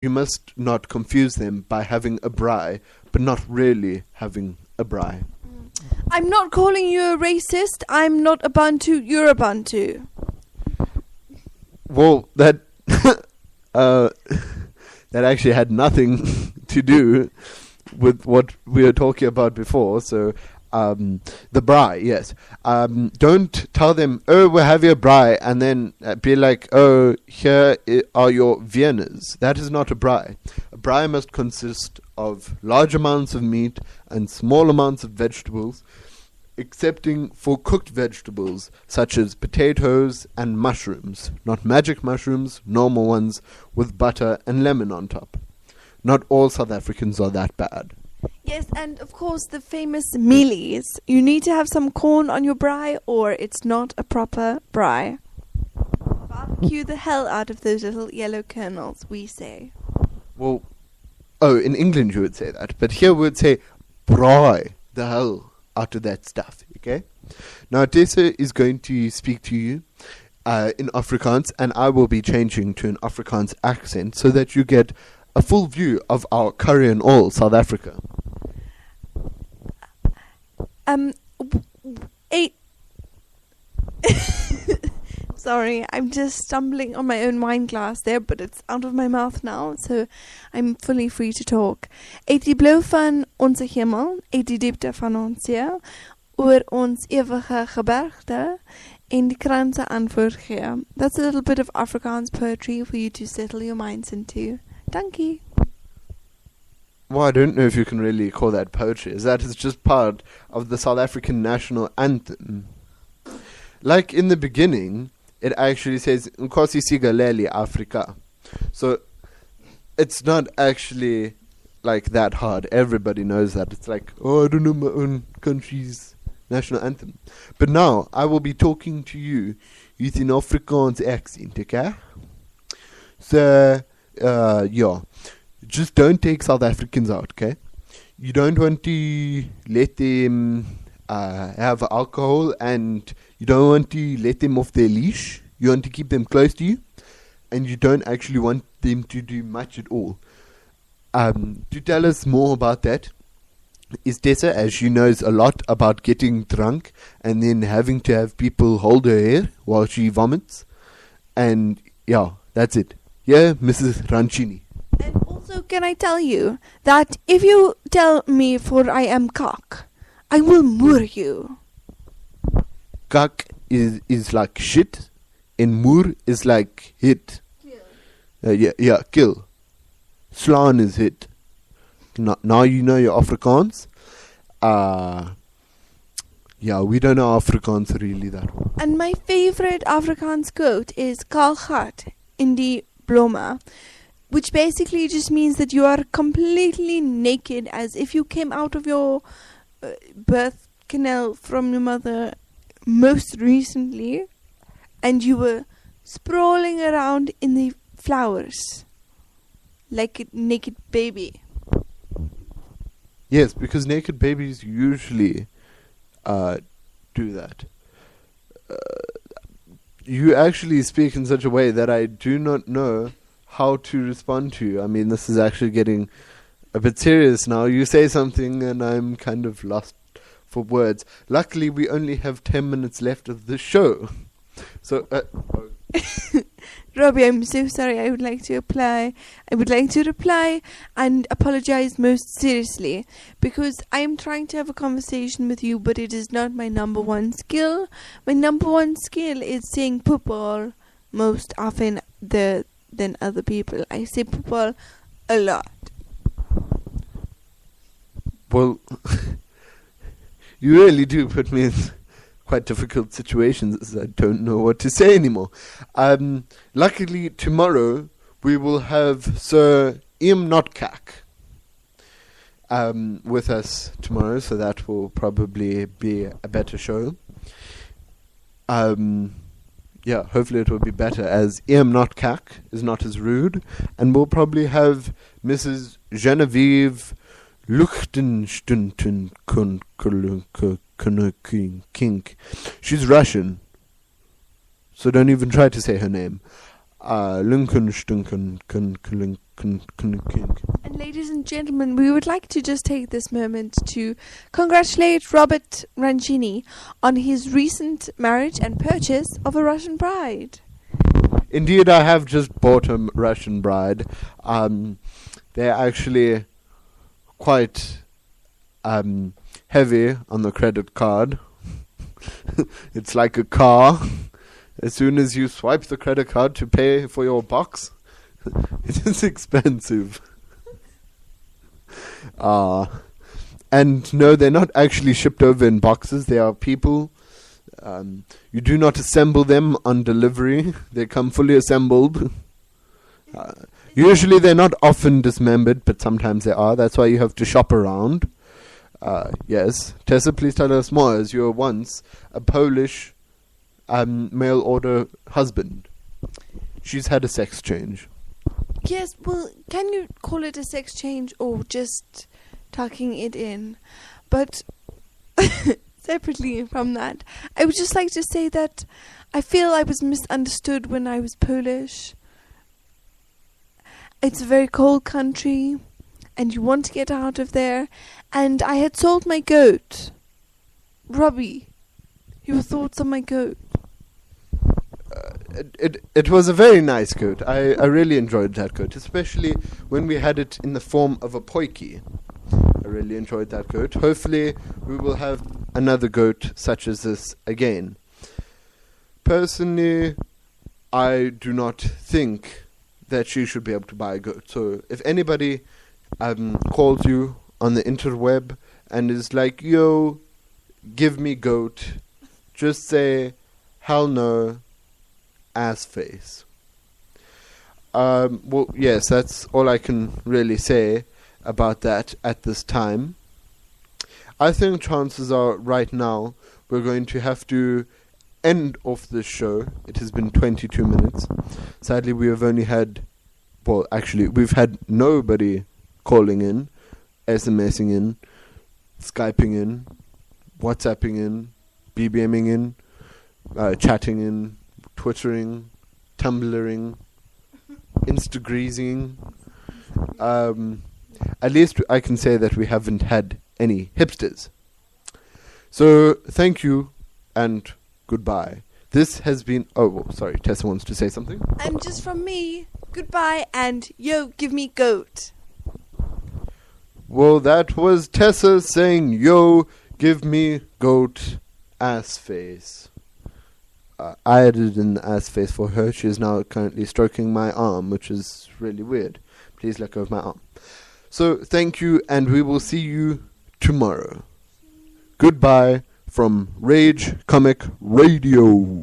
You must not confuse them by having a braai, but not really having a braai. I'm not calling you a racist. I'm not a Bantu. You're a Bantu. Well, that that actually had nothing to do with what we were talking about before. So, the braai, yes. Don't tell them, oh, we're having a braai, and then be like, oh, here are your viennas. That is not a braai. A braai must consist of large amounts of meat and small amounts of vegetables, excepting for cooked vegetables such as potatoes and mushrooms. Not magic mushrooms, normal ones with butter and lemon on top. Not all South Africans are that bad. Yes, and of course the famous mealies. You need to have some corn on your braai or it's not a proper braai. Barbecue the hell out of those little yellow kernels, we say. Well, in England you would say that, but here we would say braai the hell out of that stuff, okay? Now Tessa is going to speak to you in Afrikaans, and I will be changing to an Afrikaans accent so that you get a full view of our curry and all South Africa. Sorry, I'm just stumbling on my own wine glass there, but it's out of my mouth now, so I'm fully free to talk. Uit die blou van onze hemel, uit die diepte van ons see, oor ons ewige gebergte, en die kranse antwoord gee. That's a little bit of Afrikaans poetry for you to settle your minds into. Dankie. Well, I don't know if you can really call that poetry, as that is just part of the South African national anthem. Like in the beginning, it actually says, Nkosi Sigaleli Afrika. So, it's not actually like that hard. Everybody knows that. It's like, oh, I don't know my own country's national anthem. But now, I will be talking to you using Afrikaans accent, okay? So, yeah. Just don't take South Africans out, okay? You don't want to let them have alcohol, and you don't want to let them off their leash. You want to keep them close to you, and you don't actually want them to do much at all. To tell us more about that is Tessa, as she knows a lot about getting drunk and then having to have people hold her hair while she vomits. And yeah, that's it. Yeah, Mrs. Ranchini. And also, can I tell you that if you tell me for I am cock, I will moor you. Kak is like shit, and moor is like hit. Kill. Kill. Slaan is hit. Now you know your Afrikaans. Yeah, we don't know Afrikaans really that well. And my favorite Afrikaans quote is Kaal gat in die blomme, which basically just means that you are completely naked, as if you came out of your birth canal from your mother most recently, and you were sprawling around in the flowers like a naked baby. Yes, because naked babies usually do that. You actually speak in such a way that I do not know how to respond to you. I mean, this is actually getting a bit serious now. You say something and I'm kind of lost for words. Luckily, we only have 10 minutes left of the show. So, Robbie, I'm so sorry. I would like to reply and apologize most seriously, because I am trying to have a conversation with you, but it is not my number one skill. My number one skill is saying football most often than other people. I say football a lot. Well, you really do put me in quite difficult situations, as I don't know what to say anymore. Luckily, tomorrow we will have Sir Ian Notkak with us tomorrow, so that will probably be a better show. Yeah, hopefully it will be better, as Ian Notkak is not as rude, and we'll probably have Mrs. Genevieve Luchtenstunden Kink. She's Russian, so don't even try to say her name. And ladies and gentlemen, we would like to just take this moment to congratulate Robert Ranchini on his recent marriage and purchase of a Russian bride. Indeed, I have just bought a Russian bride. They're actually quite heavy on the credit card. It's like a car. As soon as you swipe the credit card to pay for your box, it is expensive. And no, they're not actually shipped over in boxes. They are people. You do not assemble them on delivery. They come fully assembled. Usually they're not often dismembered, but sometimes they are. That's why you have to shop around. Yes. Tessa, please tell us more, as you were once a Polish mail order husband. She's had a sex change. Yes, well, can you call it a sex change or just tucking it in? But separately from that, I would just like to say that I feel I was misunderstood when I was Polish. It's a very cold country, and you want to get out of there. And I had sold my goat. Robbie, your thoughts on my goat? It was a very nice goat. I really enjoyed that goat, especially when we had it in the form of a poiky. I really enjoyed that goat. Hopefully we will have another goat such as this again. Personally, I do not think that she should be able to buy a goat. So if anybody calls you on the interweb and is like, yo, give me goat, just say, hell no, ass face. Well, yes, that's all I can really say about that at this time. I think chances are right now we're going to have to end off this show. It has been 22 minutes. Sadly, we have only had, well, actually, we've had nobody calling in, SMSing in, Skyping in, WhatsApping in, BBMing in, chatting in, Twittering, Tumblring, Instagreasing. At least I can say that we haven't had any hipsters. So, thank you and goodbye. This has been... Oh, well, sorry, Tessa wants to say something. And just from me, goodbye and yo, give me goat. Well, that was Tessa saying, yo, give me goat ass face. I added an ass face for her. She is now currently stroking my arm, which is really weird. Please let go of my arm. So, thank you, and we will see you tomorrow. Goodbye from Rage Comic Radio.